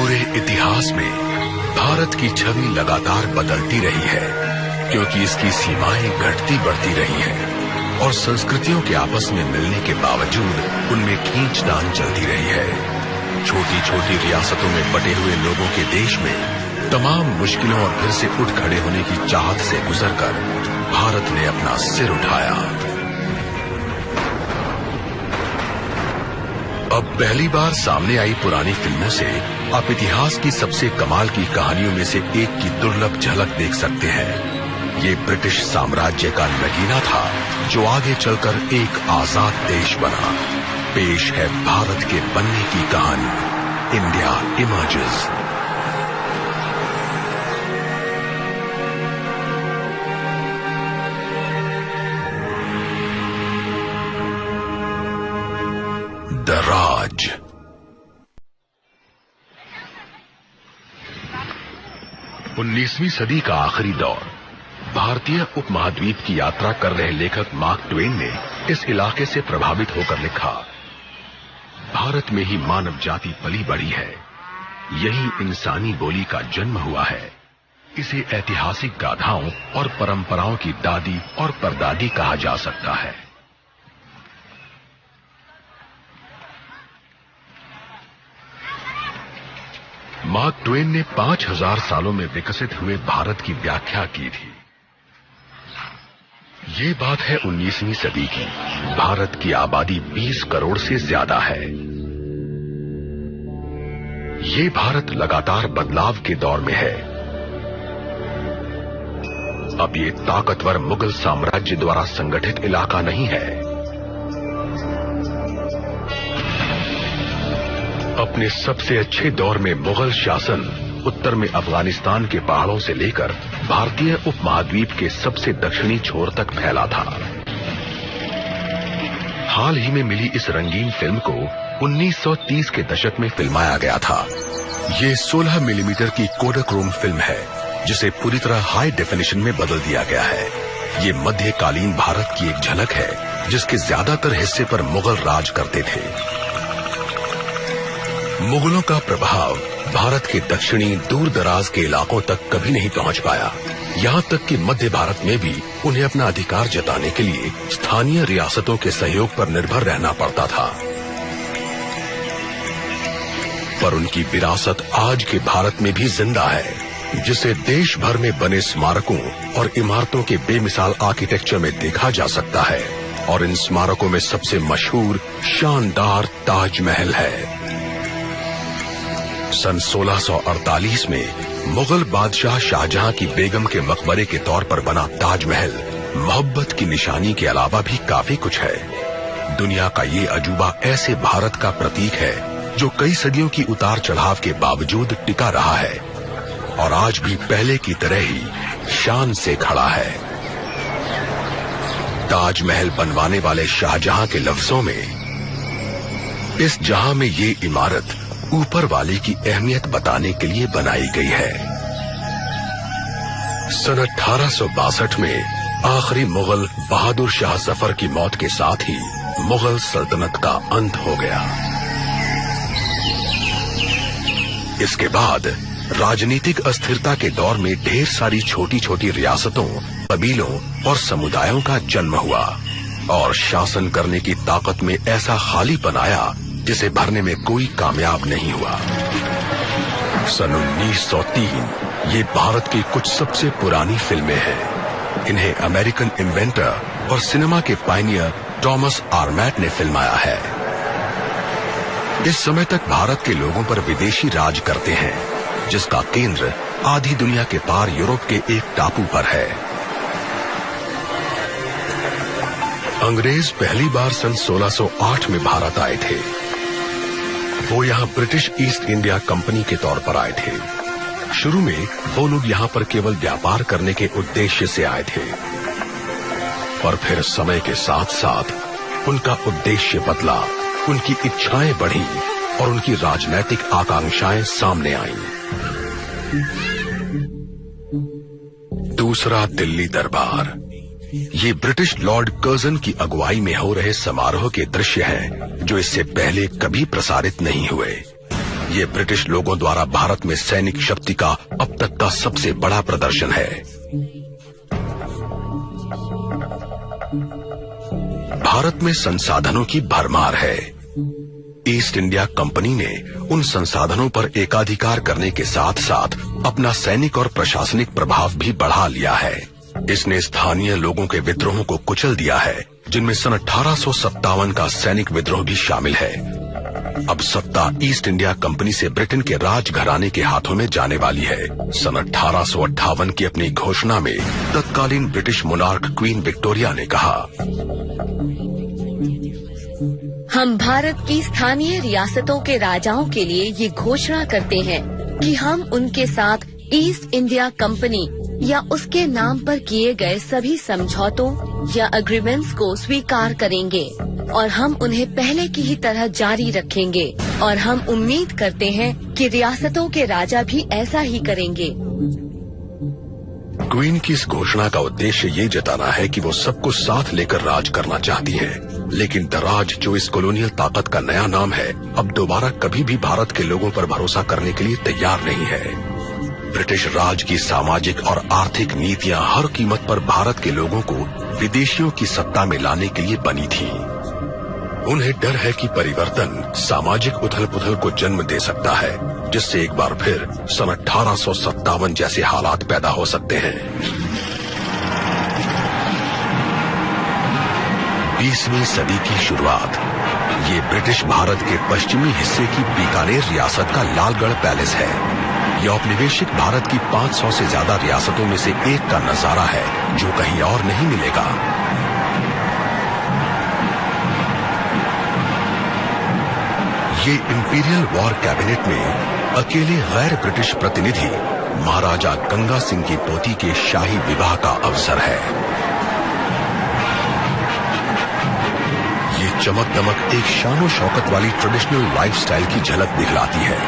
पूरे इतिहास में भारत की छवि लगातार बदलती रही है, क्योंकि इसकी सीमाएं घटती बढ़ती रही हैं और संस्कृतियों के आपस में मिलने के बावजूद उनमें खींचतान चलती रही है। छोटी छोटी रियासतों में बटे हुए लोगों के देश में तमाम मुश्किलों और फिर से उठ खड़े होने की चाहत से गुजरकर भारत ने अपना सिर उठाया। अब पहली बार सामने आई पुरानी फिल्मों से आप इतिहास की सबसे कमाल की कहानियों में से एक की दुर्लभ झलक देख सकते हैं। ये ब्रिटिश साम्राज्य का नगीना था जो आगे चलकर एक आजाद देश बना। पेश है भारत के बनने की कहानी, इंडिया इमर्जेस। द राज। उन्नीसवीं सदी का आखिरी दौर। भारतीय उपमहाद्वीप की यात्रा कर रहे लेखक मार्क ट्वेन ने इस इलाके से प्रभावित होकर लिखा, भारत में ही मानव जाति पली बढ़ी है, यही इंसानी बोली का जन्म हुआ है। इसे ऐतिहासिक गाथाओं और परंपराओं की दादी और परदादी कहा जा सकता है। मार्क ट्वेन ने 5000 सालों में विकसित हुए भारत की व्याख्या की थी। ये बात है 19वीं सदी की। भारत की आबादी 20 करोड़ से ज्यादा है। ये भारत लगातार बदलाव के दौर में है। अब ये ताकतवर मुगल साम्राज्य द्वारा संगठित इलाका नहीं है। अपने सबसे अच्छे दौर में मुगल शासन उत्तर में अफगानिस्तान के पहाड़ों से लेकर भारतीय उपमहाद्वीप के सबसे दक्षिणी छोर तक फैला था। हाल ही में मिली इस रंगीन फिल्म को 1930 के दशक में फिल्माया गया था। ये 16 मिलीमीटर की कोडाक्रोम फिल्म है, जिसे पूरी तरह हाई डेफिनेशन में बदल दिया गया है। ये मध्यकालीन भारत की एक झलक है, जिसके ज्यादातर हिस्से पर मुगल राज करते थे। मुगलों का प्रभाव भारत के दक्षिणी दूर दराज के इलाकों तक कभी नहीं पहुंच पाया। यहाँ तक कि मध्य भारत में भी उन्हें अपना अधिकार जताने के लिए स्थानीय रियासतों के सहयोग पर निर्भर रहना पड़ता था। पर उनकी विरासत आज के भारत में भी जिंदा है, जिसे देश भर में बने स्मारकों और इमारतों के बेमिसाल आर्किटेक्चर में देखा जा सकता है। और इन स्मारकों में सबसे मशहूर शानदार ताजमहल है। सन 1648 में मुगल बादशाह शाहजहां की बेगम के मकबरे के तौर पर बना ताजमहल मोहब्बत की निशानी के अलावा भी काफी कुछ है। दुनिया का ये अजूबा ऐसे भारत का प्रतीक है जो कई सदियों की उतार चढ़ाव के बावजूद टिका रहा है और आज भी पहले की तरह ही शान से खड़ा है। ताजमहल बनवाने वाले शाहजहां के लफ्जों में, इस जहां में ये इमारत ऊपर वाले की अहमियत बताने के लिए बनाई गई है। सन 1862 में आखिरी मुगल बहादुर शाह जफर की मौत के साथ ही मुगल सल्तनत का अंत हो गया। इसके बाद राजनीतिक अस्थिरता के दौर में ढेर सारी छोटी छोटी रियासतों, कबीलों और समुदायों का जन्म हुआ और शासन करने की ताकत में ऐसा खाली बनाया जिसे भरने में कोई कामयाब नहीं हुआ। सन 1903 ये भारत की कुछ सबसे पुरानी फिल्में हैं। इन्हें अमेरिकन इन्वेंटर और सिनेमा के पायनियर थॉमस आर्मैट ने फिल्माया है। इस समय तक भारत के लोगों पर विदेशी राज करते हैं, जिसका केंद्र आधी दुनिया के पार यूरोप के एक टापू पर है। अंग्रेज पहली बार सन 1608 में भारत आए थे। वो यहाँ ब्रिटिश ईस्ट इंडिया कंपनी के तौर पर आए थे। शुरू में वो लोग यहाँ पर केवल व्यापार करने के उद्देश्य से आए थे, पर फिर समय के साथ साथ उनका उद्देश्य बदला, उनकी इच्छाएं बढ़ी और उनकी राजनैतिक आकांक्षाएं सामने आईं। दूसरा दिल्ली दरबार। ये ब्रिटिश लॉर्ड कर्जन की अगुवाई में हो रहे समारोह के दृश्य हैं, जो इससे पहले कभी प्रसारित नहीं हुए। ये ब्रिटिश लोगों द्वारा भारत में सैनिक शक्ति का अब तक का सबसे बड़ा प्रदर्शन है। भारत में संसाधनों की भरमार है। ईस्ट इंडिया कंपनी ने उन संसाधनों पर एकाधिकार करने के साथ साथ अपना सैनिक और प्रशासनिक प्रभाव भी बढ़ा लिया है। इसने स्थानीय लोगों के विद्रोहों को कुचल दिया है, जिनमें सन 1857 का सैनिक विद्रोह भी शामिल है। अब सत्ता ईस्ट इंडिया कंपनी से ब्रिटेन के राजघराने के हाथों में जाने वाली है। सन 1858 की अपनी घोषणा में तत्कालीन ब्रिटिश मोनार्क क्वीन विक्टोरिया ने कहा, हम भारत की स्थानीय रियासतों के राजाओं के लिए ये घोषणा करते हैं कि हम उनके साथ ईस्ट इंडिया कंपनी या उसके नाम पर किए गए सभी समझौतों या एग्रीमेंट्स को स्वीकार करेंगे और हम उन्हें पहले की ही तरह जारी रखेंगे और हम उम्मीद करते हैं कि रियासतों के राजा भी ऐसा ही करेंगे। क्वीन की इस घोषणा का उद्देश्य ये जताना है कि वो सबको साथ लेकर राज करना चाहती है, लेकिन दराज, जो इस कॉलोनियल ताकत का नया नाम है, अब दोबारा कभी भी भारत के लोगों पर भरोसा करने के लिए तैयार नहीं है। ब्रिटिश राज की सामाजिक और आर्थिक नीतियां हर कीमत पर भारत के लोगों को विदेशियों की सत्ता में लाने के लिए बनी थी। उन्हें डर है कि परिवर्तन सामाजिक उथल-पुथल को जन्म दे सकता है, जिससे एक बार फिर सन 1857 जैसे हालात पैदा हो सकते हैं। 20वीं सदी की शुरुआत। ये ब्रिटिश भारत के पश्चिमी हिस्से की बीकानेर रियासत का लालगढ़ पैलेस है। यह औपनिवेशिक भारत की 500 से ज्यादा रियासतों में से एक का नजारा है, जो कहीं और नहीं मिलेगा। ये इंपीरियल वॉर कैबिनेट में अकेले गैर ब्रिटिश प्रतिनिधि महाराजा गंगा सिंह की पोती के शाही विवाह का अवसर है। ये चमक दमक एक शानो शौकत वाली ट्रेडिशनल लाइफस्टाइल की झलक दिखलाती है,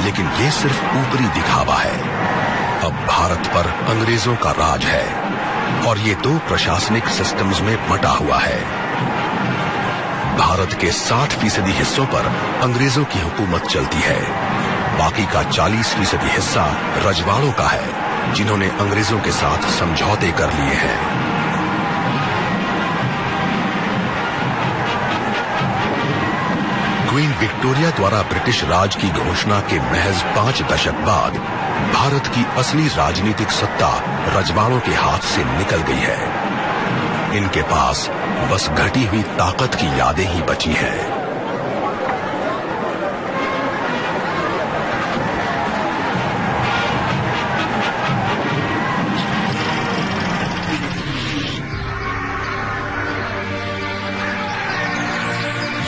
लेकिन ये सिर्फ ऊपरी दिखावा है। अब भारत पर अंग्रेजों का राज है और ये दो प्रशासनिक सिस्टम्स में बटा हुआ है। भारत के 60% हिस्सों पर अंग्रेजों की हुकूमत चलती है। बाकी का 40% हिस्सा रजवाड़ों का है, जिन्होंने अंग्रेजों के साथ समझौते कर लिए हैं। क्वीन विक्टोरिया द्वारा ब्रिटिश राज की घोषणा के महज 5 दशक बाद भारत की असली राजनीतिक सत्ता रजवाड़ों के हाथ से निकल गई है। इनके पास बस घटी हुई ताकत की यादें ही बची हैं।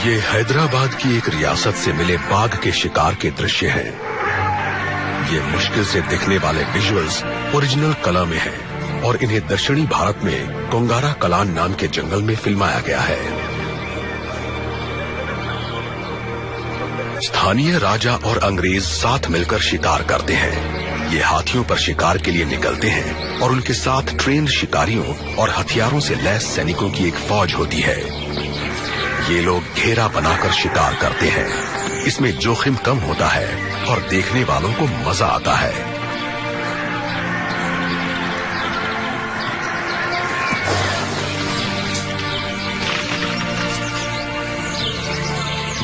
ये हैदराबाद की एक रियासत से मिले बाघ के शिकार के दृश्य हैं। ये मुश्किल से दिखने वाले विजुअल्स ओरिजिनल कला में हैं और इन्हें दक्षिणी भारत में कोंगारा कलान नाम के जंगल में फिल्माया गया है। स्थानीय राजा और अंग्रेज साथ मिलकर शिकार करते हैं। ये हाथियों पर शिकार के लिए निकलते हैं और उनके साथ ट्रेन्ड शिकारियों और हथियारों से लैस सैनिकों की एक फौज होती है। ये लोग घेरा बनाकर शिकार करते हैं। इसमें जोखिम कम होता है और देखने वालों को मजा आता है।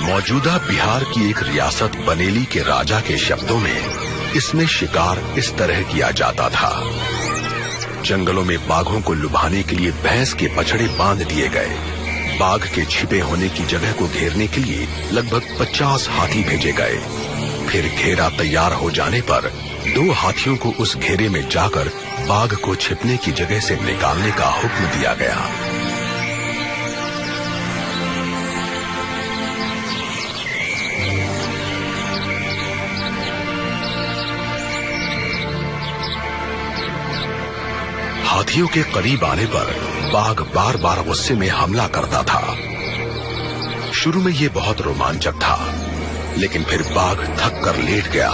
मौजूदा बिहार की एक रियासत बनेली के राजा के शब्दों में इसमें शिकार इस तरह किया जाता था। जंगलों में बाघों को लुभाने के लिए भैंस के बछड़े बांध दिए गए। बाघ के छिपे होने की जगह को घेरने के लिए लगभग 50 हाथी भेजे गए। फिर घेरा तैयार हो जाने पर 2 हाथियों को उस घेरे में जाकर बाघ को छिपने की जगह से निकालने का हुक्म दिया गया। हाथियों के करीब आने पर बाघ बार बार गुस्से में हमला करता था। शुरू में ये बहुत रोमांचक था, लेकिन फिर बाघ थक कर लेट गया।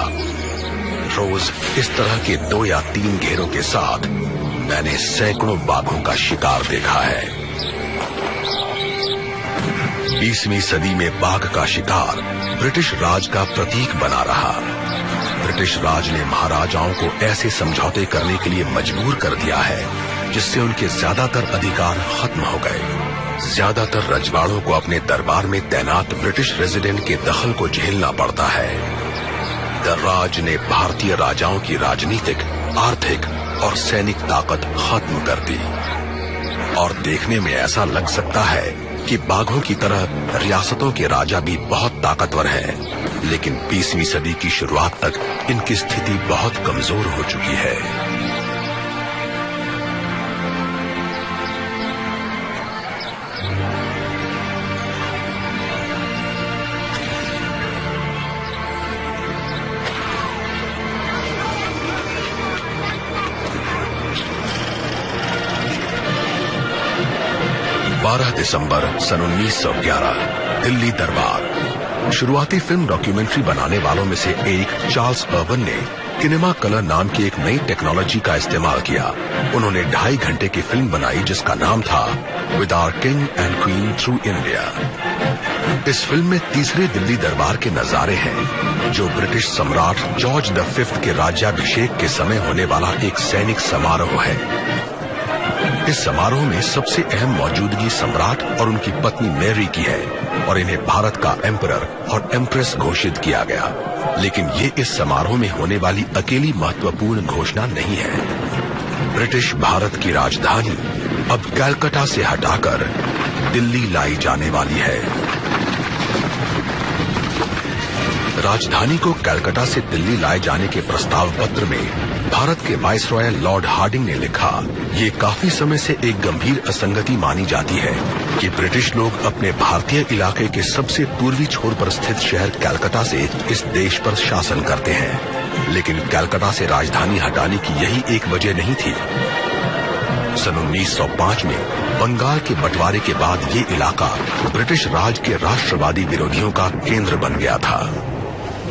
रोज इस तरह के 2 या 3 घेरों के साथ मैंने सैकड़ों बाघों का शिकार देखा है। 20वीं सदी में बाघ का शिकार ब्रिटिश राज का प्रतीक बना रहा। ब्रिटिश राज ने महाराजाओं को ऐसे समझौते करने के लिए मजबूर कर दिया है जिससे उनके ज्यादातर अधिकार खत्म हो गए। ज्यादातर रजवाड़ों को अपने दरबार में तैनात ब्रिटिश रेजिडेंट के दखल को झेलना पड़ता है। दर्राज ने भारतीय राजाओं की राजनीतिक, आर्थिक और सैनिक ताकत खत्म कर दी। और देखने में ऐसा लग सकता है कि बाघों की तरह रियासतों के राजा भी बहुत ताकतवर हैं, लेकिन 20वीं सदी की शुरुआत तक इनकी स्थिति बहुत कमजोर हो चुकी है। दिसंबर सन 1911, दिल्ली दरबार। शुरुआती फिल्म डॉक्यूमेंट्री बनाने वालों में से एक चार्ल्स अर्बन ने किनेमा कलर नाम की एक नई टेक्नोलॉजी का इस्तेमाल किया। उन्होंने 2.5 घंटे की फिल्म बनाई जिसका नाम था with our king and queen through India. इस फिल्म में तीसरे दिल्ली दरबार के नजारे हैं, जो ब्रिटिश सम्राट जॉर्ज V के राज्याभिषेक के समय होने वाला एक सैनिक समारोह है। इस समारोह में सबसे अहम मौजूदगी सम्राट और उनकी पत्नी मैरी की है और इन्हें भारत का एम्परर और एम्प्रेस घोषित किया गया। लेकिन ये इस समारोह में होने वाली अकेली महत्वपूर्ण घोषणा नहीं है। ब्रिटिश भारत की राजधानी अब कलकत्ता से हटाकर दिल्ली लाई जाने वाली है। राजधानी को कलकत्ता से दिल्ली लाए जाने के प्रस्ताव पत्र में भारत के वाइसरॉय लॉर्ड हार्डिंग ने लिखा, ये काफी समय से एक गंभीर असंगति मानी जाती है कि ब्रिटिश लोग अपने भारतीय इलाके के सबसे पूर्वी छोर पर स्थित शहर कलकत्ता से इस देश पर शासन करते हैं, लेकिन कलकत्ता से राजधानी हटाने की यही एक वजह नहीं थी। सन 1905 में बंगाल के बंटवारे के बाद ये इलाका ब्रिटिश राज के राष्ट्रवादी विरोधियों का केंद्र बन गया था।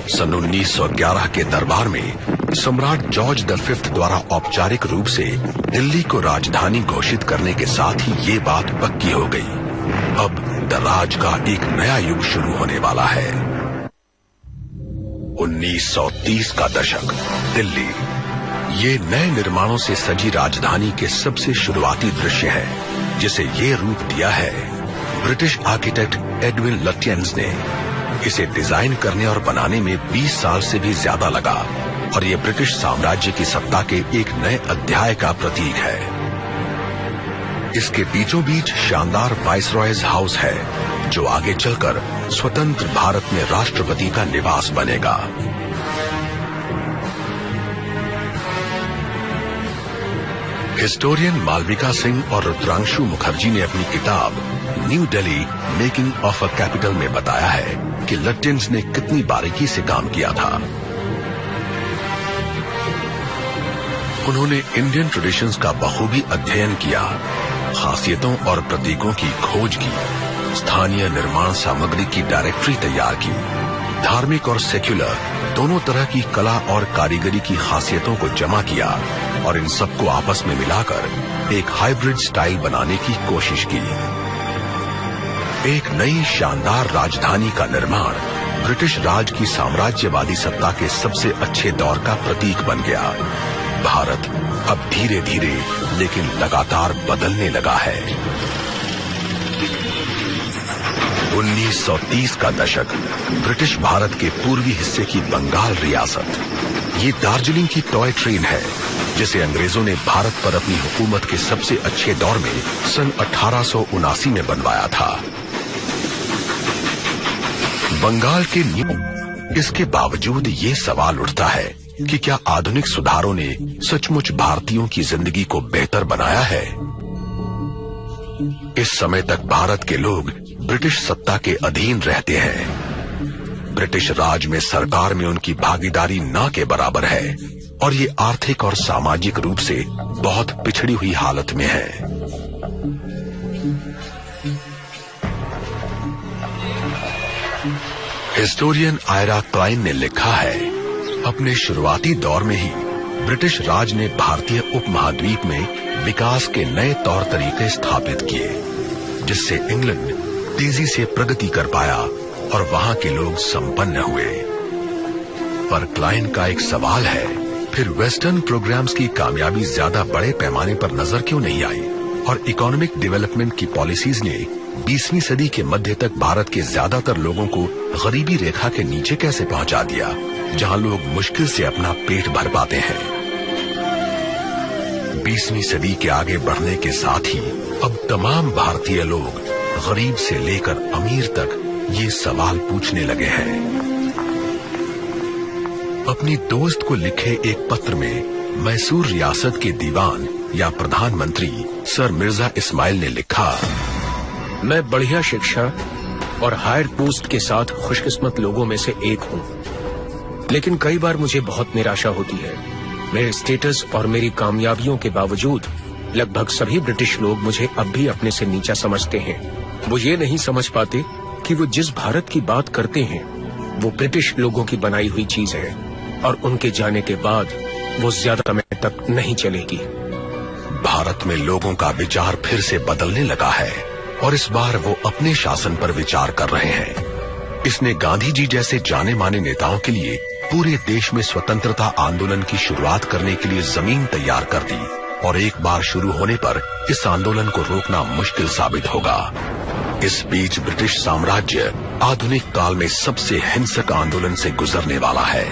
सन 1911 के दरबार में सम्राट जॉर्ज V द्वारा औपचारिक रूप से दिल्ली को राजधानी घोषित करने के साथ ही ये बात पक्की हो गई। अब दर्राज का एक नया युग शुरू होने वाला है। 1930 का दशक, दिल्ली। ये नए निर्माणों से सजी राजधानी के सबसे शुरुआती दृश्य है, जिसे ये रूप दिया है ब्रिटिश आर्किटेक्ट एडविन लुटियंस ने। इसे डिजाइन करने और बनाने में 20 साल से भी ज्यादा लगा और ये ब्रिटिश साम्राज्य की सत्ता के एक नए अध्याय का प्रतीक है। इसके बीचों बीच शानदार वाइसरॉयज हाउस है, जो आगे चलकर स्वतंत्र भारत में राष्ट्रपति का निवास बनेगा। हिस्टोरियन मालविका सिंह और रुद्रांशु मुखर्जी ने अपनी किताब new Delhi making of a capital में बताया है कि लुटियंस ने कितनी बारीकी से काम किया था। उन्होंने इंडियन ट्रेडिशंस का बखूबी अध्ययन किया, खासियतों और प्रतीकों की खोज की, स्थानीय निर्माण सामग्री की डायरेक्टरी तैयार की, धार्मिक और सेक्युलर दोनों तरह की कला और कारीगरी की खासियतों को जमा किया और इन सबको आपस में मिलाकर एक हाइब्रिड स्टाइल बनाने की कोशिश की। एक नई शानदार राजधानी का निर्माण ब्रिटिश राज की साम्राज्यवादी सत्ता के सबसे अच्छे दौर का प्रतीक बन गया। भारत अब धीरे धीरे लेकिन लगातार बदलने लगा है। 1930 का दशक, ब्रिटिश भारत के पूर्वी हिस्से की बंगाल रियासत। ये दार्जिलिंग की टॉय ट्रेन है, जिसे अंग्रेजों ने भारत पर अपनी हुकूमत के सबसे अच्छे दौर में सन 1879 में बनवाया था। बंगाल के इसके बावजूद ये सवाल उठता है कि क्या आधुनिक सुधारों ने सचमुच भारतीयों की जिंदगी को बेहतर बनाया है? इस समय तक भारत के लोग ब्रिटिश सत्ता के अधीन रहते हैं। ब्रिटिश राज में सरकार में उनकी भागीदारी ना के बराबर है और ये आर्थिक और सामाजिक रूप से बहुत पिछड़ी हुई हालत में है। हिस्टोरियन आयरा क्लाइन ने लिखा है, अपने शुरुआती दौर में ही ब्रिटिश राज ने भारतीय उपमहाद्वीप में विकास के नए तौर तरीके स्थापित किए, जिससे इंग्लैंड, तेजी से प्रगति कर पाया और वहां के लोग संपन्न हुए। पर क्लाइन का एक सवाल है, फिर वेस्टर्न प्रोग्राम्स की कामयाबी ज्यादा बड़े पैमाने पर नजर क्यों नहीं आई और इकोनॉमिक डेवलपमेंट की पॉलिसीज ने 20वीं सदी के मध्य तक भारत के ज्यादातर लोगों को गरीबी रेखा के नीचे कैसे पहुंचा दिया, जहां लोग मुश्किल से अपना पेट भर पाते हैं। 20वीं सदी के आगे बढ़ने के साथ ही अब तमाम भारतीय लोग गरीब से लेकर अमीर तक ये सवाल पूछने लगे हैं। अपनी दोस्त को लिखे एक पत्र में मैसूर रियासत के दीवान या प्रधानमंत्री सर मिर्जा इस्माइल ने लिखा, मैं बढ़िया शिक्षा और हायर पोस्ट के साथ खुशकिस्मत लोगों में से एक हूँ, लेकिन कई बार मुझे बहुत निराशा होती है। मेरे स्टेटस और मेरी कामयाबियों के बावजूद लगभग सभी ब्रिटिश लोग मुझे अब भी अपने से नीचा समझते हैं। वो ये नहीं समझ पाते कि वो जिस भारत की बात करते हैं वो ब्रिटिश लोगों की बनाई हुई चीज है और उनके जाने के बाद वो ज्यादा समय तक नहीं चलेगी। भारत में लोगों का विचार फिर से बदलने लगा है और इस बार वो अपने शासन पर विचार कर रहे हैं। इसने गांधी जी जैसे जाने माने नेताओं के लिए पूरे देश में स्वतंत्रता आंदोलन की शुरुआत करने के लिए जमीन तैयार कर दी और एक बार शुरू होने पर इस आंदोलन को रोकना मुश्किल साबित होगा। इस बीच ब्रिटिश साम्राज्य आधुनिक काल में सबसे हिंसक आंदोलन से गुजरने वाला है।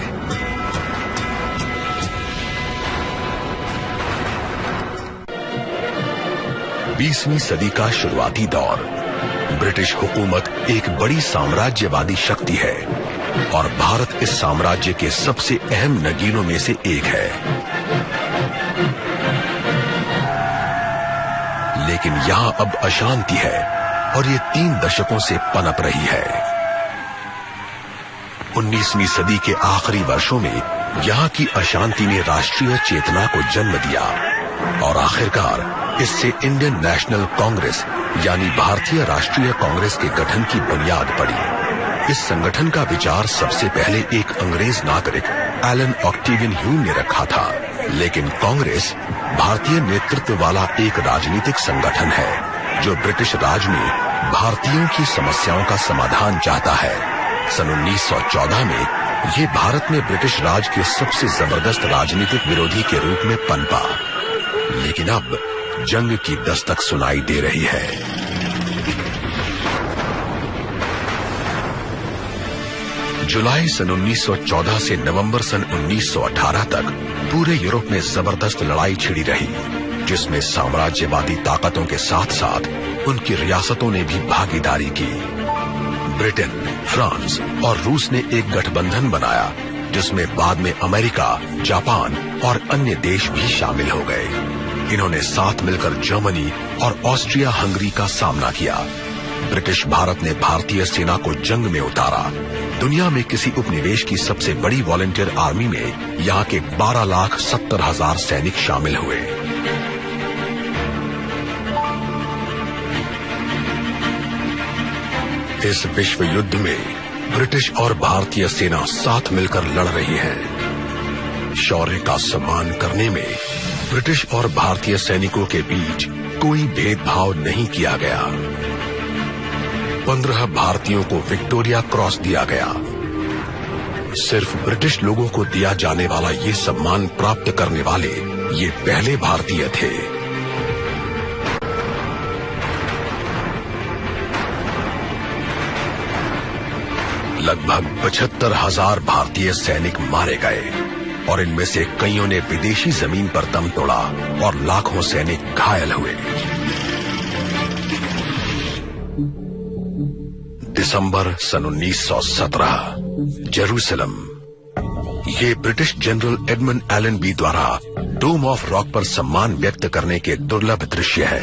बीसवीं सदी का शुरुआती दौर। ब्रिटिश हुकूमत एक बड़ी साम्राज्यवादी शक्ति है और भारत इस साम्राज्य के सबसे अहम नगीनों में से एक है। लेकिन यहां अब अशांति है और ये 3 दशकों से पनप रही है। 19वीं सदी के आखिरी वर्षों में यहां की अशांति ने राष्ट्रीय चेतना को जन्म दिया और आखिरकार इससे इंडियन नेशनल कांग्रेस यानी भारतीय राष्ट्रीय कांग्रेस के गठन की बुनियाद पड़ी। इस संगठन का विचार सबसे पहले एक अंग्रेज नागरिक एलन ऑक्टेवियन ह्यूम ने रखा था, लेकिन कांग्रेस भारतीय नेतृत्व वाला एक राजनीतिक संगठन है जो ब्रिटिश राज में भारतीयों की समस्याओं का समाधान चाहता है। सन 1914 में ये भारत में ब्रिटिश राज के सबसे जबरदस्त राजनीतिक विरोधी के रूप में पनपा, लेकिन अब जंग की दस्तक सुनाई दे रही है। जुलाई सन 1914 से नवंबर सन 1918 तक पूरे यूरोप में जबरदस्त लड़ाई छिड़ी रही, जिसमें साम्राज्यवादी ताकतों के साथ साथ उनकी रियासतों ने भी भागीदारी की। ब्रिटेन, फ्रांस और रूस ने एक गठबंधन बनाया, जिसमें बाद में अमेरिका, जापान और अन्य देश भी शामिल हो गए। इन्होंने साथ मिलकर जर्मनी और ऑस्ट्रिया हंगरी का सामना किया। ब्रिटिश भारत ने भारतीय सेना को जंग में उतारा। दुनिया में किसी उपनिवेश की सबसे बड़ी वॉलंटियर आर्मी में यहाँ के 12,70,000 सैनिक शामिल हुए। इस विश्व युद्ध में ब्रिटिश और भारतीय सेना साथ मिलकर लड़ रही है। शौर्य का सम्मान करने में ब्रिटिश और भारतीय सैनिकों के बीच कोई भेदभाव नहीं किया गया। 15 भारतीयों को विक्टोरिया क्रॉस दिया गया। सिर्फ ब्रिटिश लोगों को दिया जाने वाला ये सम्मान प्राप्त करने वाले ये पहले भारतीय थे। लगभग 75,000 भारतीय सैनिक मारे गए और इनमें से कईयों ने विदेशी जमीन पर दम तोड़ा और लाखों सैनिक घायल हुए। दिसंबर सन 1917, जेरूसलम। ये ब्रिटिश जनरल एडमंड एलनबी द्वारा डोम ऑफ रॉक पर सम्मान व्यक्त करने के दुर्लभ दृश्य है।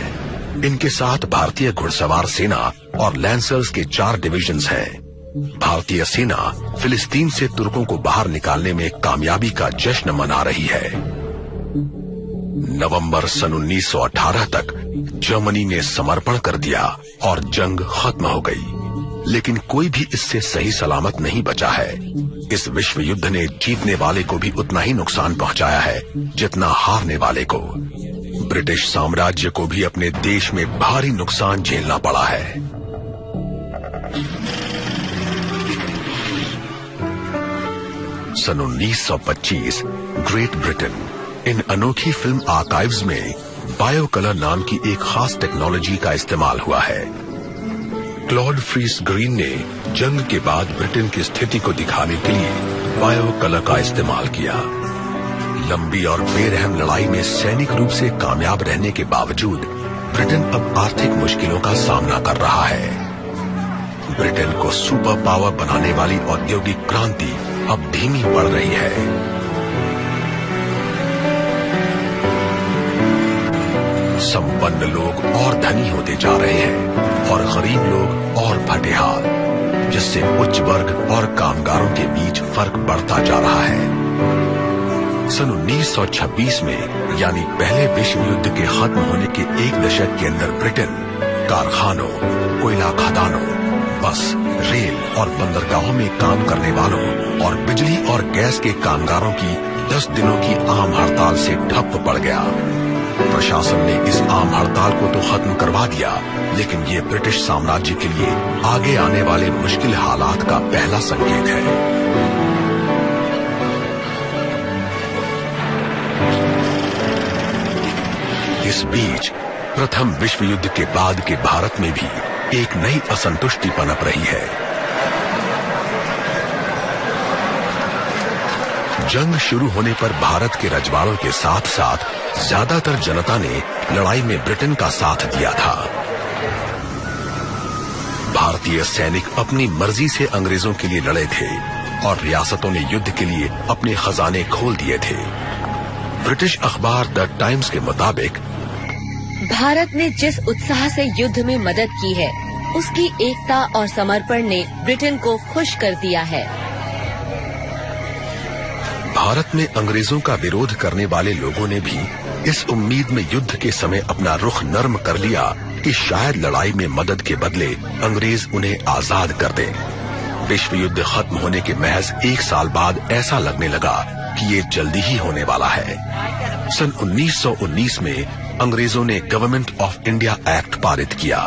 इनके साथ भारतीय घुड़सवार सेना और लैंसर्स के 4 डिविजन्स हैं। भारतीय सेना फिलिस्तीन से तुर्कों को बाहर निकालने में कामयाबी का जश्न मना रही है। नवंबर सन 1918 तक जर्मनी ने समर्पण कर दिया और जंग खत्म हो गई, लेकिन कोई भी इससे सही सलामत नहीं बचा है। इस विश्व युद्ध ने जीतने वाले को भी उतना ही नुकसान पहुंचाया है जितना हारने वाले को। ब्रिटिश साम्राज्य को भी अपने देश में भारी नुकसान झेलना पड़ा है। सन 1925 ग्रेट ब्रिटेन। इन अनोखी फिल्म आर्काइव्स में बायो कलर नाम की एक खास टेक्नोलॉजी का इस्तेमाल हुआ है। क्लॉड फ्रीस ग्रीन ने जंग के बाद ब्रिटेन की स्थिति को दिखाने के लिए बायो कलर का इस्तेमाल किया। लंबी और बेरहम लड़ाई में सैनिक रूप से कामयाब रहने के बावजूद ब्रिटेन अब आर्थिक मुश्किलों का सामना कर रहा है। ब्रिटेन को सुपर पावर बनाने वाली औद्योगिक क्रांति अब धीमी पड़ रही है। संपन्न लोग और धनी होते जा रहे हैं और गरीब लोग और फटेहाल, जिससे उच्च वर्ग और कामगारों के बीच फर्क बढ़ता जा रहा है। सन 1926 में यानी पहले विश्व युद्ध के खत्म होने के एक दशक के अंदर ब्रिटेन कारखानों, कोयला खदानों, बस, रेल और बंदरगाहों में काम करने वालों और बिजली और गैस के कामगारों की 10 दिनों की आम हड़ताल से ठप पड़ गया। प्रशासन ने इस आम हड़ताल को तो खत्म करवा दिया, लेकिन ये ब्रिटिश साम्राज्य के लिए आगे आने वाले मुश्किल हालात का पहला संकेत है। इस बीच प्रथम विश्व युद्ध के बाद के भारत में भी एक नई असंतुष्टि पनप रही है। जंग शुरू होने पर भारत के रजवाड़ों के साथ साथ ज्यादातर जनता ने लड़ाई में ब्रिटेन का साथ दिया था। भारतीय सैनिक अपनी मर्जी से अंग्रेजों के लिए लड़े थे और रियासतों ने युद्ध के लिए अपने खजाने खोल दिए थे। ब्रिटिश अखबार द टाइम्स के मुताबिक भारत ने जिस उत्साह से युद्ध में मदद की है, उसकी एकता और समर्पण ने ब्रिटेन को खुश कर दिया है। भारत में अंग्रेजों का विरोध करने वाले लोगों ने भी इस उम्मीद में युद्ध के समय अपना रुख नर्म कर लिया कि शायद लड़ाई में मदद के बदले अंग्रेज उन्हें आजाद कर दें। विश्व युद्ध खत्म होने के महज 1 साल बाद ऐसा लगने लगा कि ये जल्दी ही होने वाला है। सन 1919 में अंग्रेजों ने गवर्नमेंट ऑफ इंडिया एक्ट पारित किया।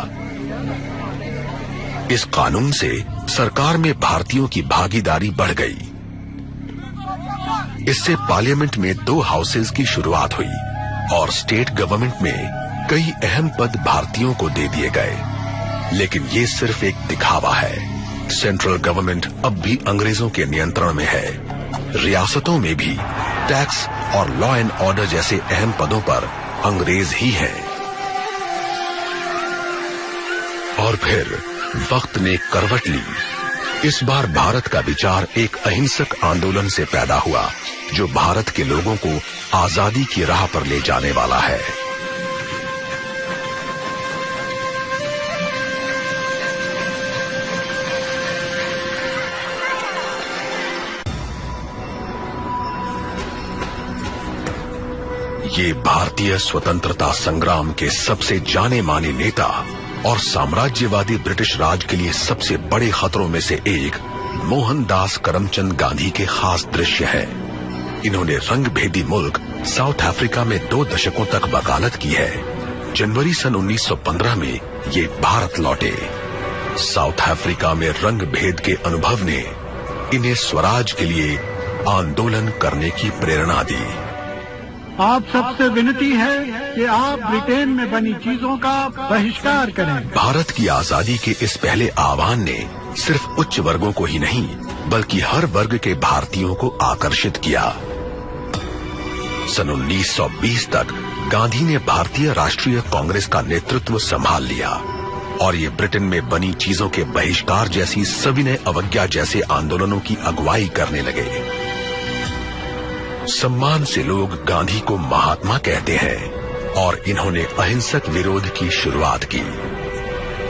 इस कानून से सरकार में भारतीयों की भागीदारी बढ़ गई। इससे पार्लियामेंट में 2 हाउसेज की शुरुआत हुई और स्टेट गवर्नमेंट में कई अहम पद भारतीयों को दे दिए गए। लेकिन ये सिर्फ एक दिखावा है। सेंट्रल गवर्नमेंट अब भी अंग्रेजों के नियंत्रण में है। रियासतों में भी टैक्स और लॉ एंड ऑर्डर जैसे अहम पदों पर अंग्रेज ही हैं। और फिर वक्त ने करवट ली। इस बार भारत का विचार एक अहिंसक आंदोलन से पैदा हुआ, जो भारत के लोगों को आजादी की राह पर ले जाने वाला है। ये भारतीय स्वतंत्रता संग्राम के सबसे जाने माने नेता और साम्राज्यवादी ब्रिटिश राज के लिए सबसे बड़े खतरों में से एक मोहनदास करमचंद गांधी के खास दृश्य है। इन्होंने रंग भेदी मुल्क साउथ अफ्रीका में 2 दशकों तक वकालत की है। जनवरी सन 1915 में ये भारत लौटे। साउथ अफ्रीका में रंग भेद के अनुभव ने इन्हें स्वराज के लिए आंदोलन करने की प्रेरणा दी। आप सबसे विनती है कि आप ब्रिटेन में बनी चीजों का बहिष्कार करें। भारत की आजादी के इस पहले आह्वान ने सिर्फ उच्च वर्गों को ही नहीं, बल्कि हर वर्ग के भारतीयों को आकर्षित किया। सन 1920 तक गांधी ने भारतीय राष्ट्रीय कांग्रेस का नेतृत्व संभाल लिया और ये ब्रिटेन में बनी चीजों के बहिष्कार जैसी सविनय अवज्ञा जैसे आंदोलनों की अगुवाई करने लगे। सम्मान से लोग गांधी को महात्मा कहते हैं और इन्होंने अहिंसक विरोध की शुरुआत की।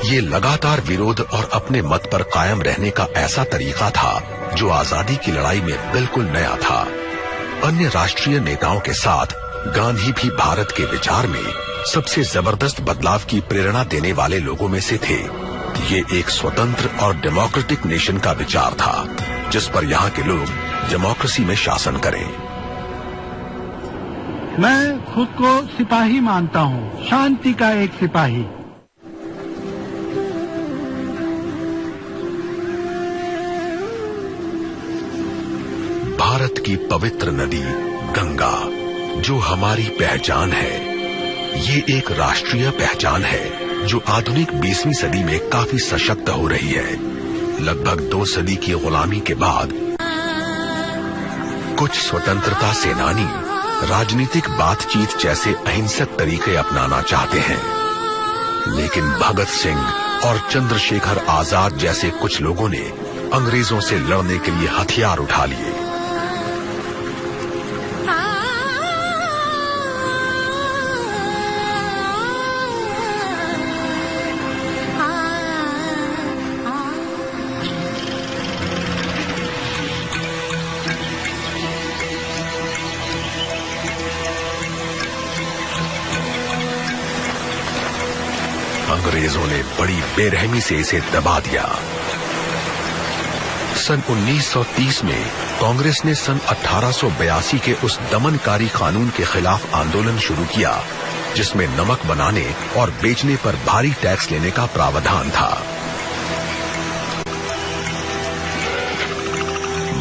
ये लगातार विरोध और अपने मत पर कायम रहने का ऐसा तरीका था जो आजादी की लड़ाई में बिल्कुल नया था। अन्य राष्ट्रीय नेताओं के साथ गांधी भी भारत के विचार में सबसे जबरदस्त बदलाव की प्रेरणा देने वाले लोगों में से थे। ये एक स्वतंत्र और डेमोक्रेटिक नेशन का विचार था, जिस पर यहाँ के लोग डेमोक्रेसी में शासन करें। मैं खुद को सिपाही मानता हूँ, शांति का एक सिपाही। भारत की पवित्र नदी गंगा, जो हमारी पहचान है, ये एक राष्ट्रीय पहचान है जो आधुनिक 20वीं सदी में काफी सशक्त हो रही है। लगभग 2 सदी की गुलामी के बाद कुछ स्वतंत्रता सेनानी राजनीतिक बातचीत जैसे अहिंसक तरीके अपनाना चाहते हैं, लेकिन भगत सिंह और चंद्रशेखर आजाद जैसे कुछ लोगों ने अंग्रेजों से लड़ने के लिए हथियार उठा लिए। अंग्रेजों ने बड़ी बेरहमी से इसे दबा दिया। सन 1930 में कांग्रेस ने सन 1882 के उस दमनकारी कानून के खिलाफ आंदोलन शुरू किया, जिसमें नमक बनाने और बेचने पर भारी टैक्स लेने का प्रावधान था।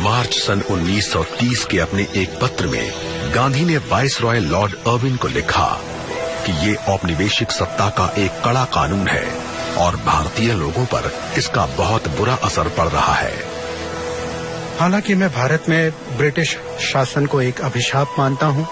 मार्च सन 1930 के अपने एक पत्र में गांधी ने वाइसरॉय लॉर्ड अर्विन को लिखा कि ये औपनिवेशिक सत्ता का एक कड़ा कानून है और भारतीय लोगों पर इसका बहुत बुरा असर पड़ रहा है। हालांकि मैं भारत में ब्रिटिश शासन को एक अभिशाप मानता हूं,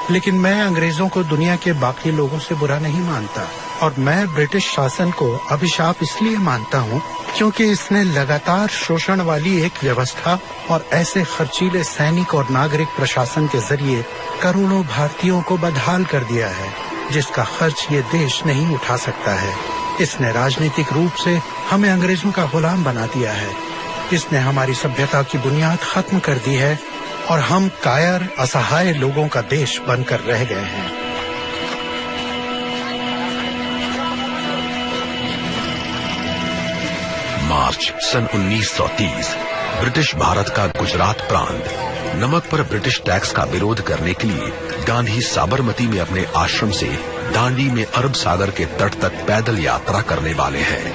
लेकिन मैं अंग्रेजों को दुनिया के बाकी लोगों से बुरा नहीं मानता। और मैं ब्रिटिश शासन को अभिशाप इसलिए मानता हूं क्योंकि इसने लगातार शोषण वाली एक व्यवस्था और ऐसे खर्चीले सैनिक और नागरिक प्रशासन के जरिए करोड़ों भारतीयों को बदहाल कर दिया है, जिसका खर्च ये देश नहीं उठा सकता है। इसने राजनीतिक रूप से हमें अंग्रेजों का गुलाम बना दिया है। इसने हमारी सभ्यता की बुनियाद खत्म कर दी है और हम कायर असहाय लोगों का देश बनकर रह गए हैं। मार्च सन 1930 ब्रिटिश भारत का गुजरात प्रांत नमक पर ब्रिटिश टैक्स का विरोध करने के लिए गांधी साबरमती में अपने आश्रम से दांडी में अरब सागर के तट तक पैदल यात्रा करने वाले हैं।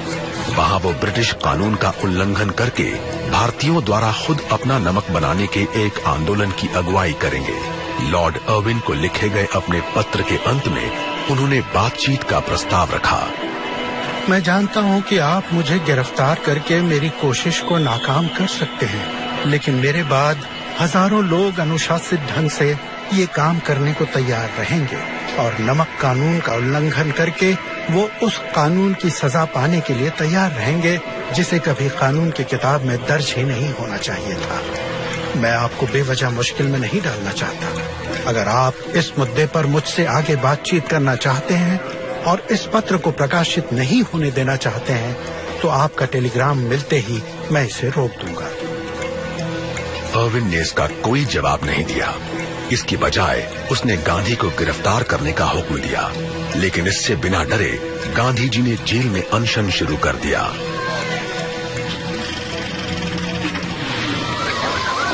वहां वो ब्रिटिश कानून का उल्लंघन करके भारतीयों द्वारा खुद अपना नमक बनाने के एक आंदोलन की अगुवाई करेंगे। लॉर्ड अर्विन को लिखे गए अपने पत्र के अंत में उन्होंने बातचीत का प्रस्ताव रखा। मैं जानता हूं कि आप मुझे गिरफ्तार करके मेरी कोशिश को नाकाम कर सकते हैं, लेकिन मेरे बाद हजारों लोग अनुशासित ढंग से ये काम करने को तैयार रहेंगे और नमक कानून का उल्लंघन करके वो उस कानून की सजा पाने के लिए तैयार रहेंगे जिसे कभी कानून की किताब में दर्ज ही नहीं होना चाहिए था। मैं आपको बेवजह मुश्किल में नहीं डालना चाहता। अगर आप इस मुद्दे पर मुझसे आगे बातचीत करना चाहते हैं और इस पत्र को प्रकाशित नहीं होने देना चाहते हैं, तो आपका टेलीग्राम मिलते ही मैं इसे रोक दूंगा। अर्विन ने इसका कोई जवाब नहीं दिया। इसकी बजाय उसने गांधी को गिरफ्तार करने का हुक्म दिया, लेकिन इससे बिना डरे गांधी जी ने जेल में अनशन शुरू कर दिया।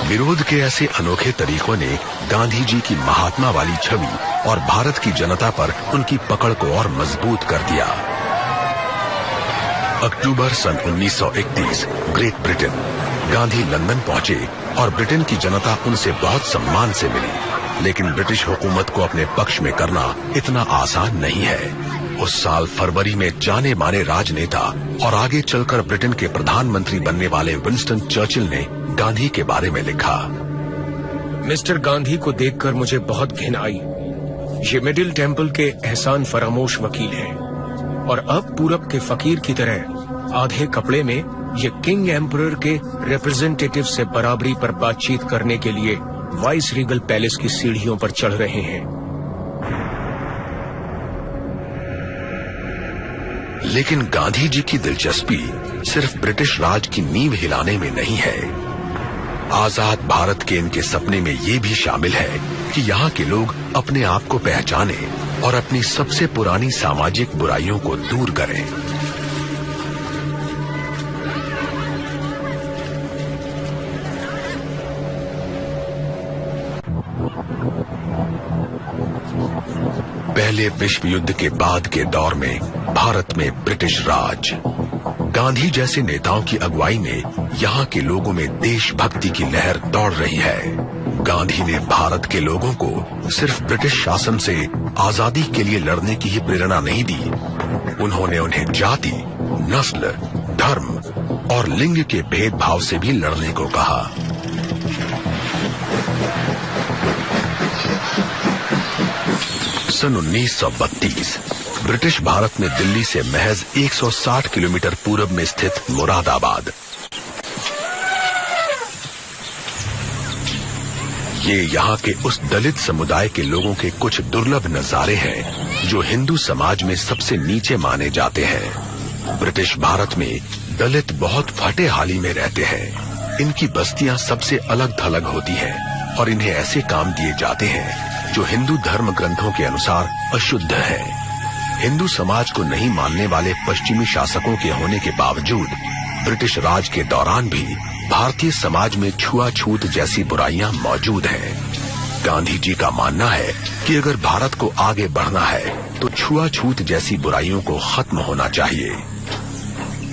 विरोध के ऐसे अनोखे तरीकों ने गांधी जी की महात्मा वाली छवि और भारत की जनता पर उनकी पकड़ को और मजबूत कर दिया। अक्टूबर सन 1931 ग्रेट ब्रिटेन। गांधी लंदन पहुंचे और ब्रिटेन की जनता उनसे बहुत सम्मान से मिली, लेकिन ब्रिटिश हुकूमत को अपने पक्ष में करना इतना आसान नहीं है। उस साल फरवरी में जाने माने राजनेता और आगे चलकर ब्रिटेन के प्रधानमंत्री बनने वाले विंस्टन चर्चिल ने गांधी के बारे में लिखा। मिस्टर गांधी को देखकर मुझे बहुत घिन आई। ये मिडिल टेम्पल के एहसान फरामोश वकील हैं और अब पूरब के फकीर की तरह आधे कपड़े में ये किंग एम्परर के रिप्रेजेंटेटिव से बराबरी पर बातचीत करने के लिए वाइस रीगल पैलेस की सीढ़ियों पर चढ़ रहे हैं। लेकिन गांधी जी की दिलचस्पी सिर्फ ब्रिटिश राज की नींव हिलाने में नहीं है। आजाद भारत के इनके सपने में ये भी शामिल है कि यहाँ के लोग अपने आप को पहचाने और अपनी सबसे पुरानी सामाजिक बुराइयों को दूर करें। पहले विश्व युद्ध के बाद के दौर में भारत में ब्रिटिश राज, गांधी जैसे नेताओं की अगुवाई में यहाँ के लोगों में देशभक्ति की लहर दौड़ रही है। गांधी ने भारत के लोगों को सिर्फ ब्रिटिश शासन से आजादी के लिए लड़ने की ही प्रेरणा नहीं दी, उन्होंने उन्हें जाति, नस्ल, धर्म और लिंग के भेदभाव से भी लड़ने को कहा। सन 1932 ब्रिटिश भारत में दिल्ली से महज 160 किलोमीटर पूर्व में स्थित मुरादाबाद, ये यहाँ के उस दलित समुदाय के लोगों के कुछ दुर्लभ नजारे हैं जो हिंदू समाज में सबसे नीचे माने जाते हैं। ब्रिटिश भारत में दलित बहुत फटे हाली में रहते हैं। इनकी बस्तियां सबसे अलग थलग होती हैं और इन्हें ऐसे काम दिए जाते हैं जो हिंदू धर्म ग्रंथों के अनुसार अशुद्ध है। हिंदू समाज को नहीं मानने वाले पश्चिमी शासकों के होने के बावजूद ब्रिटिश राज के दौरान भी भारतीय समाज में छुआछूत जैसी बुराइयां मौजूद हैं। गांधी जी का मानना है कि अगर भारत को आगे बढ़ना है तो छुआछूत जैसी बुराइयों को खत्म होना चाहिए।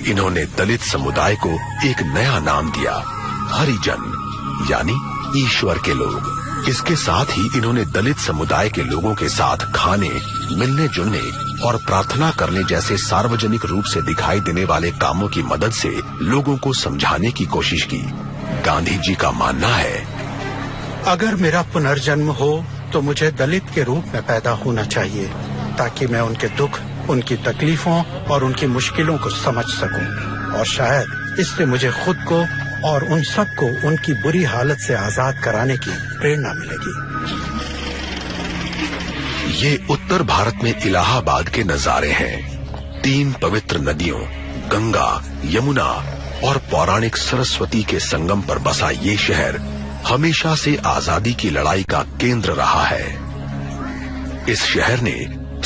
इन्होंने दलित समुदाय को एक नया नाम दिया, हरिजन, यानी ईश्वर के लोग। इसके साथ ही इन्होंने दलित समुदाय के लोगों के साथ खाने, मिलने जुलने और प्रार्थना करने जैसे सार्वजनिक रूप से दिखाई देने वाले कामों की मदद से लोगों को समझाने की कोशिश की। गांधी जी का मानना है, अगर मेरा पुनर्जन्म हो तो मुझे दलित के रूप में पैदा होना चाहिए ताकि मैं उनके दुख, उनकी तकलीफों और उनकी मुश्किलों को समझ सकूं और शायद इससे मुझे खुद को और उन सबको उनकी बुरी हालत से आजाद कराने की प्रेरणा मिलेगी। ये उत्तर भारत में इलाहाबाद के नजारे हैं। 3 पवित्र नदियों गंगा, यमुना और पौराणिक सरस्वती के संगम पर बसा ये शहर हमेशा से आजादी की लड़ाई का केंद्र रहा है। इस शहर ने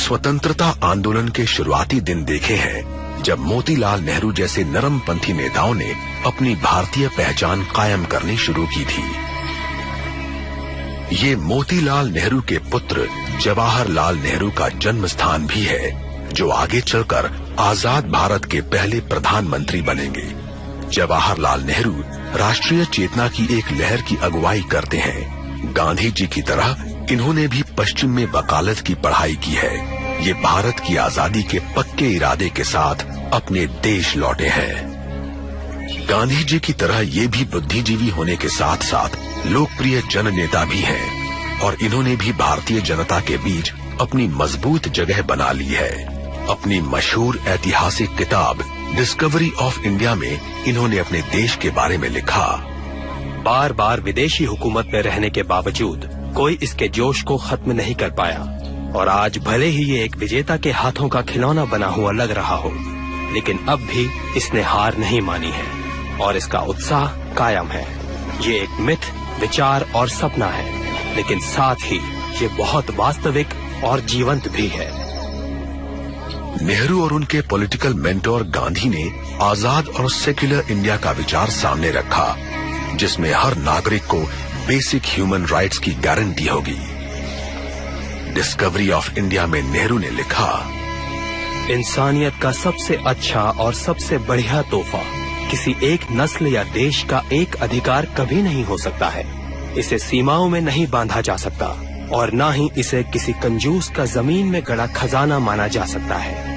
स्वतंत्रता आंदोलन के शुरुआती दिन देखे हैं जब मोतीलाल नेहरू जैसे नरमपंथी नेताओं ने अपनी भारतीय पहचान कायम करनी शुरू की थी। ये मोतीलाल नेहरू के पुत्र जवाहरलाल नेहरू का जन्म स्थान भी है जो आगे चलकर आजाद भारत के पहले प्रधानमंत्री बनेंगे। जवाहरलाल नेहरू राष्ट्रीय चेतना की एक लहर की अगुवाई करते हैं। गांधी जी की तरह इन्होंने भी पश्चिम में वकालत की पढ़ाई की है। ये भारत की आजादी के पक्के इरादे के साथ अपने देश लौटे हैं। गांधी जी की तरह ये भी बुद्धिजीवी होने के साथ साथ लोकप्रिय जन नेता भी हैं और इन्होंने भी भारतीय जनता के बीच अपनी मजबूत जगह बना ली है। अपनी मशहूर ऐतिहासिक किताब डिस्कवरी ऑफ इंडिया में इन्होंने अपने देश के बारे में लिखा, बार बार विदेशी हुकूमत में रहने के बावजूद कोई इसके जोश को खत्म नहीं कर पाया और आज भले ही ये एक विजेता के हाथों का खिलौना बना हुआ लग रहा हो, लेकिन अब भी इसने हार नहीं मानी है और इसका उत्साह कायम है। ये एक मिथ, विचार और सपना है, लेकिन साथ ही ये बहुत वास्तविक और जीवंत भी है। नेहरू और उनके पॉलिटिकल मेंटोर गांधी ने आजाद और सेक्युलर इंडिया का विचार सामने रखा, जिसमें हर नागरिक को बेसिक ह्यूमन राइट्स की गारंटी होगी। डिस्कवरी ऑफ इंडिया में नेहरू ने लिखा, इंसानियत का सबसे अच्छा और सबसे बढ़िया तोहफा किसी एक नस्ल या देश का एक अधिकार कभी नहीं हो सकता है। इसे सीमाओं में नहीं बांधा जा सकता और न ही इसे किसी कंजूस का जमीन में गड़ा खजाना माना जा सकता है।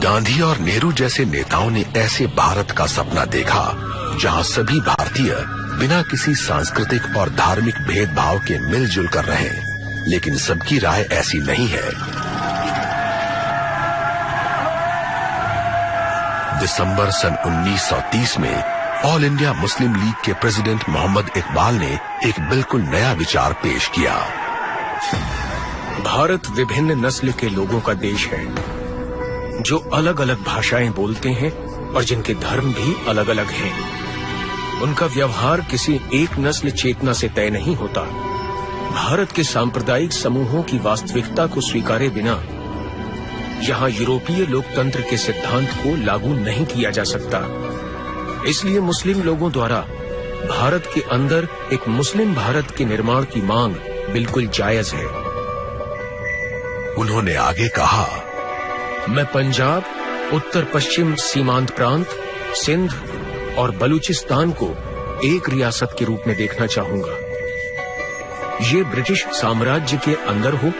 गांधी और नेहरू जैसे नेताओं ने ऐसे भारत का सपना देखा जहां सभी भारतीय बिना किसी सांस्कृतिक और धार्मिक भेदभाव के मिलजुल कर रहें, लेकिन सबकी राय ऐसी नहीं है। दिसंबर सन 1930 में ऑल इंडिया मुस्लिम लीग के प्रेसिडेंट मोहम्मद इकबाल ने एक बिल्कुल नया विचार पेश किया। भारत विभिन्न नस्ल के लोगों का देश है जो अलग अलग भाषाएं बोलते हैं और जिनके धर्म भी अलग अलग हैं। उनका व्यवहार किसी एक नस्ल चेतना से तय नहीं होता। भारत के सांप्रदायिक समूहों की वास्तविकता को स्वीकारे बिना यहाँ यूरोपीय लोकतंत्र के सिद्धांत को लागू नहीं किया जा सकता। इसलिए मुस्लिम लोगों द्वारा भारत के अंदर एक मुस्लिम भारत के निर्माण की मांग बिल्कुल जायज है। उन्होंने आगे कहा, मैं पंजाब, उत्तर पश्चिम सीमांत प्रांत, सिंध, और बलूचिस्तान को एक रियासत के रूप में देखना चाहूंगा। ये ब्रिटिश साम्राज्य के अंदर हो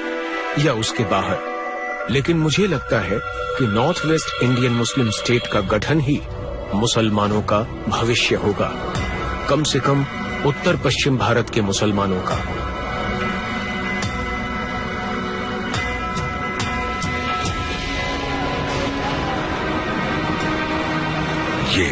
या उसके बाहर, लेकिन मुझे लगता है कि north West Indian Muslim state का गठन ही मुसलमानों का भविष्य होगा, कम से कम उत्तर पश्चिम भारत के मुसलमानों का। ये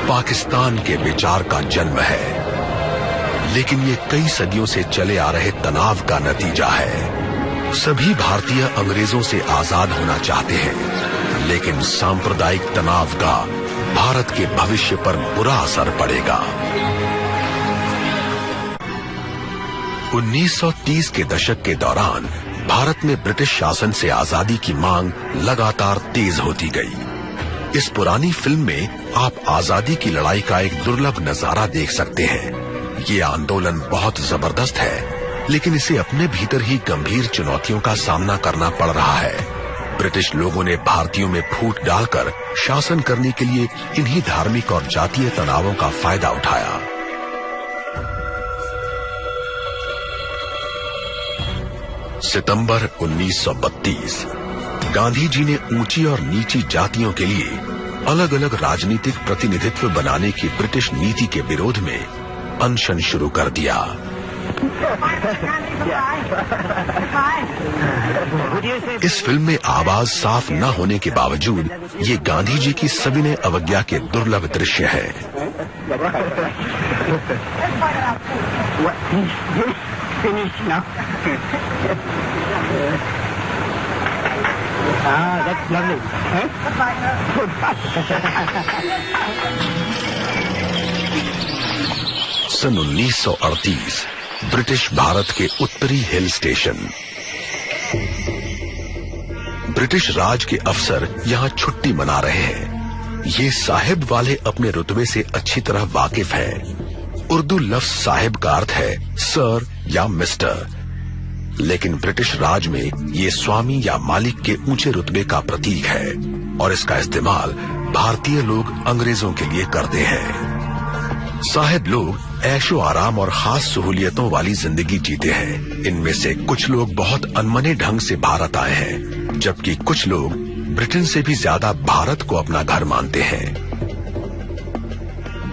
पाकिस्तान के विचार का जन्म है, लेकिन ये कई सदियों से चले आ रहे तनाव का नतीजा है। सभी भारतीय अंग्रेजों से आजाद होना चाहते हैं, लेकिन सांप्रदायिक तनाव का भारत के भविष्य पर बुरा असर पड़ेगा। 1930 के दशक के दौरान भारत में ब्रिटिश शासन से आजादी की मांग लगातार तेज होती गई। इस पुरानी फिल्म में आप आजादी की लड़ाई का एक दुर्लभ नजारा देख सकते हैं। ये आंदोलन बहुत जबरदस्त है, लेकिन इसे अपने भीतर ही गंभीर चुनौतियों का सामना करना पड़ रहा है। ब्रिटिश लोगों ने भारतीयों में फूट डालकर शासन करने के लिए इन्हीं धार्मिक और जातीय तनावों का फायदा उठाया। सितंबर 1932 गांधी जी ने ऊंची और नीची जातियों के लिए अलग अलग राजनीतिक प्रतिनिधित्व बनाने की ब्रिटिश नीति के विरोध में अनशन शुरू कर दिया। इस फिल्म में आवाज साफ न होने के बावजूद ये गांधी जी की सविनय अवज्ञा के दुर्लभ दृश्य है। सन 1938 ब्रिटिश भारत के उत्तरी हिल स्टेशन। ब्रिटिश राज के अफसर यहाँ छुट्टी मना रहे हैं। ये साहिब वाले अपने रुतबे से अच्छी तरह वाकिफ हैं। उर्दू लफ्ज साहिब का अर्थ है सर या मिस्टर, लेकिन ब्रिटिश राज में ये स्वामी या मालिक के ऊंचे रुतबे का प्रतीक है और इसका इस्तेमाल भारतीय लोग अंग्रेजों के लिए करते हैं। साहिब लोग ऐशो आराम और खास सहूलियतों वाली जिंदगी जीते हैं। इनमें से कुछ लोग बहुत अनमने ढंग से भारत आए हैं, जबकि कुछ लोग ब्रिटेन से भी ज्यादा भारत को अपना घर मानते हैं।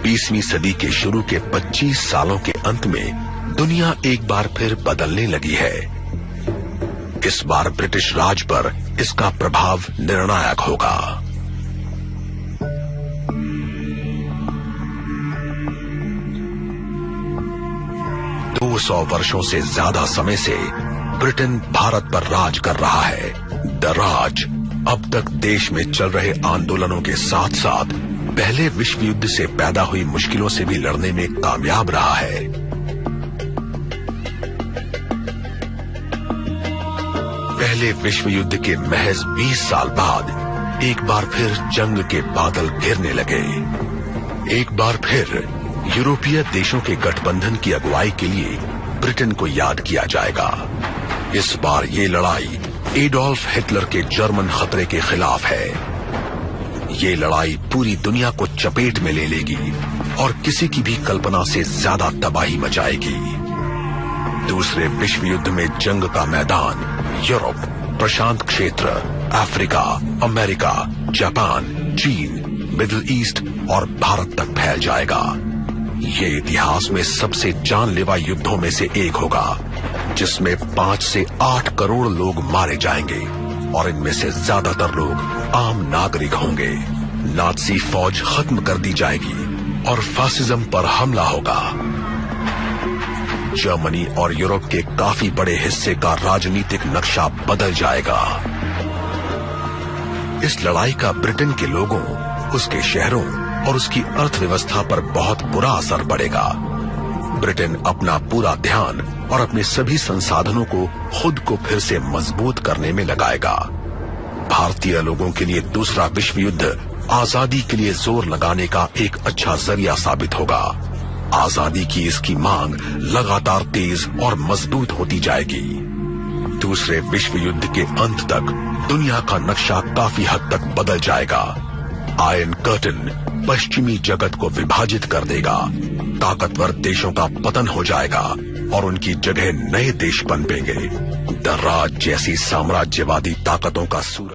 20वीं सदी के शुरू के 25 सालों के अंत में दुनिया एक बार फिर बदलने लगी है। इस बार ब्रिटिश राज पर इसका प्रभाव निर्णायक होगा। 200 वर्षों से ज्यादा समय से ब्रिटेन भारत पर राज कर रहा है। द राज अब तक देश में चल रहे आंदोलनों के साथ साथ पहले विश्व युद्ध से पैदा हुई मुश्किलों से भी लड़ने में कामयाब रहा है। पहले विश्व युद्ध के महज 20 साल बाद एक बार फिर जंग के बादल घिरने लगे। एक बार फिर यूरोपीय देशों के गठबंधन की अगुवाई के लिए ब्रिटेन को याद किया जाएगा। इस बार ये लड़ाई एडोल्फ हिटलर के जर्मन खतरे के खिलाफ है। ये लड़ाई पूरी दुनिया को चपेट में ले लेगी और किसी की भी कल्पना से ज्यादा तबाही मचाएगी। दूसरे विश्व युद्ध में जंग का मैदान यूरोप, प्रशांत क्षेत्र, अफ्रीका, अमेरिका, जापान, चीन, मिडिल ईस्ट और भारत तक फैल जाएगा। ये इतिहास में सबसे जानलेवा युद्धों में से एक होगा, जिसमें 5 से 8 करोड़ लोग मारे जाएंगे और इनमें से ज्यादातर लोग आम नागरिक होंगे। नाज़ी फौज खत्म कर दी जाएगी और फासिज्म पर हमला होगा। जर्मनी और यूरोप के काफी बड़े हिस्से का राजनीतिक नक्शा बदल जाएगा। इस लड़ाई का ब्रिटेन के लोगों, उसके शहरों और उसकी अर्थव्यवस्था पर बहुत बुरा असर पड़ेगा। ब्रिटेन अपना पूरा ध्यान और अपने सभी संसाधनों को खुद को फिर से मजबूत करने में लगाएगा। भारतीय लोगों के लिए दूसरा विश्व युद्ध आजादी के लिए जोर लगाने का एक अच्छा जरिया साबित होगा। आजादी की इसकी मांग लगातार तेज और मजबूत होती जाएगी। दूसरे विश्व युद्ध के अंत तक दुनिया का नक्शा काफी हद तक बदल जाएगा। आयरन कर्टन पश्चिमी जगत को विभाजित कर देगा। ताकतवर देशों का पतन हो जाएगा और उनकी जगह नए देश पनपेंगे। द राज जैसी साम्राज्यवादी ताकतों का सूरज